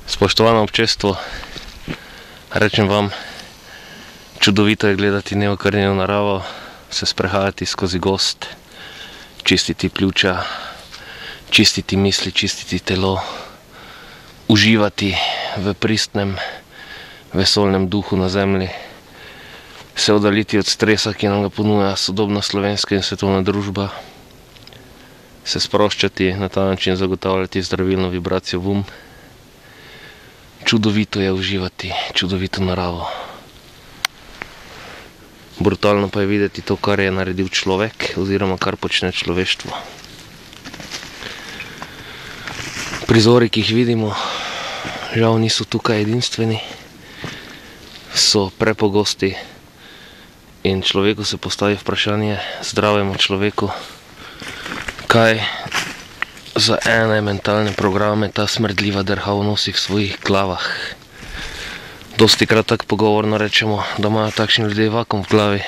Spoštovano občestvo, rečem vam, čudovito je gledati neokrnjeno naravo, se sprehajati skozi gozd, čistiti pljuča, čistiti misli, čistiti telo, uživati v pristnem vesoljnem duhu na zemlji, se oddaljiti od stresa, ki nam ga ponuja sodobna slovenska in svetovna družba, se sproščati, na ta način zagotavljati zdravilno vibracijo v Čudovito je uživati, čudovito naravo. Brutalno pa je videti to, kar je naredil človek, oziroma kar počne človeštvo. Prizori, ki jih vidimo, žal niso tukaj edinstveni, so prepogosti in človeku se postavi vprašanje, zdravemu človeku, kaj za ene mentalne programe ta smrdljiva drhava nosi v svojih glavah. Dostikrat tako pogovorno rečemo, da imajo takšni ljudje vakuum v glavi.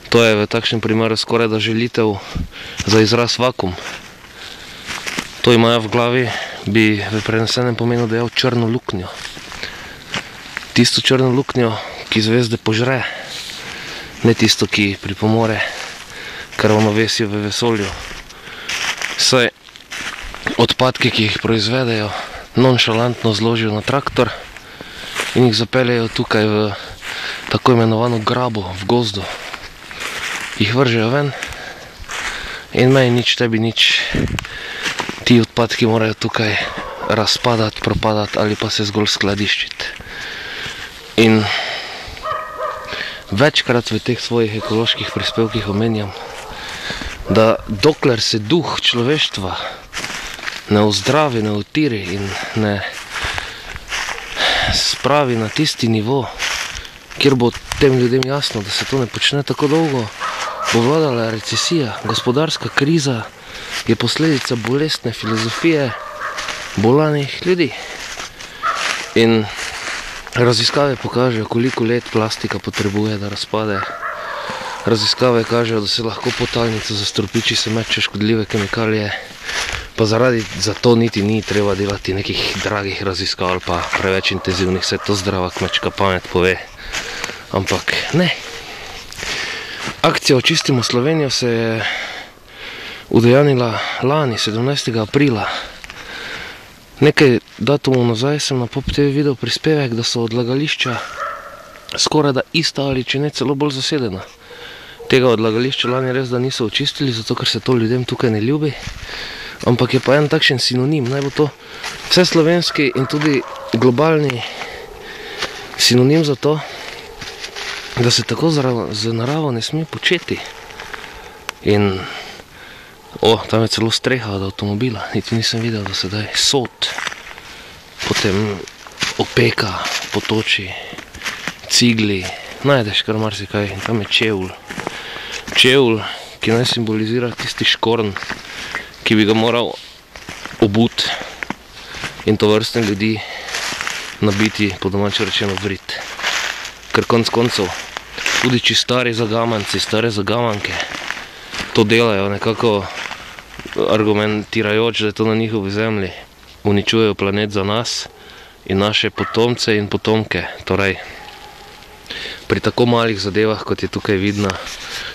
To je v takšnem primeru skoraj da želitev za izraz vakuum. To imajo v glavi, bi v prenesenem pomenu dejal črno luknjo. Tisto črno luknjo, ki zvezde požre, ne tisto, ki pripomore k ravnovesju v vesolju. Saj odpadke, ki jih proizvedejo, nonšalantno zložijo na traktor in jih zapeljejo tukaj v tako imenovano grabo v gozdu. Jih vržejo ven in meni nič, tebi nič. Ti odpadki morajo tukaj razpadati, propadati ali pa se zgolj skladiščiti. In večkrat v teh svojih ekoloških prispevkih omenjam, da dokler se duh človeštva ne ozdravi, ne utiri in ne spravi na tisti nivo, kjer bo tem ljudem jasno, da se to ne počne tako dolgo, bo vladala recesija, gospodarska kriza je posledica bolestne filozofije bolanih ljudi. In raziskave pokažejo, koliko let plastika potrebuje, da razpade. Raziskave kažejo, da se lahko podtalnico zastrupi, če se meče škodljive kemikalije, pa za to niti ni treba delati nekih dragih raziskav ali pa preveč intenzivnih, se to zdrava kmečka pamet pove. Ampak ne. Akcija Očistimo Slovenijo se je udejanila lani, 17. aprila. Nekaj datumov nazaj sem na Pop TV videl prispevek, da so odlagališča skoraj da ista ali če ne celo bolj zasedena. Tega odlagališča lani res da niso očistili, zato ker se to ljudem tukaj ne ljubi. Ampak je pa en takšen sinonim, naj bo to vseslovenski in tudi globalni sinonim za to, da se tako z naravo ne sme početi. In, tam je celo streha od avtomobila, niti nisem videl do sedaj, sod, potem opeka, potoči, cigli, najdeš kar marsikaj, in tam je čevl. Čevl, ki naj simbolizira tisti škorn, ki bi ga moral obuti in to vrstne ljudi nabiti, po domače rečeno, vrit. Ker konc koncev, tudi či stari zagamanci, stare zagamanke, to delajo nekako argumentirajoč, da je to na njihovi zemlji, uničujejo planet za nas in naše potomce in potomke. Torej, pri tako malih zadevah, kot je tukaj vidno,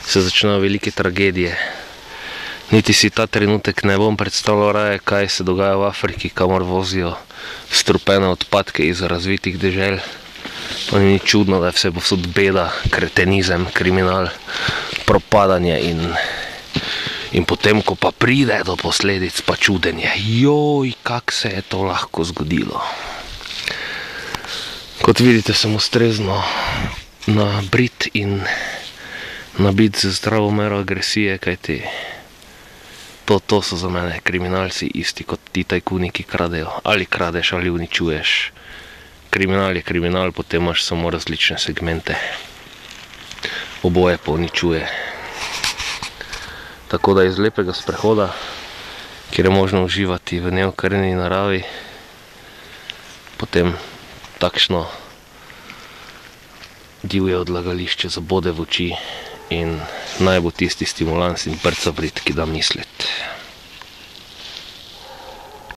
se začnejo velike tragedije. Niti si ta trenutek ne bom predstavljal raje, kaj se dogaja v Afriki, kamor vozijo strupene odpadke iz razvitih dežel. Pa ni čudno, da je vse povsod beda, kretenizem, kriminal, propadanje in potem, ko pa pride do posledic, pa čudenje. Joj, kak se je to lahko zgodilo. Kot vidite, sem ustrezno nabrit in nabit z zdravo mero agresije, kajti to so za mene kriminalci isti kot ti tajkuni, ki kradejo. Ali kradeš, ali uničuješ. Kriminal je kriminal, potem imaš samo različne segmente. Oboje pa uničuje. Tako da iz lepega sprehoda, kjer je možno uživati v neokrnjeni naravi, potem takšno divje odlagališče zabode v oči in naj bo tisti stimulans in brca vrit, ki da misliti.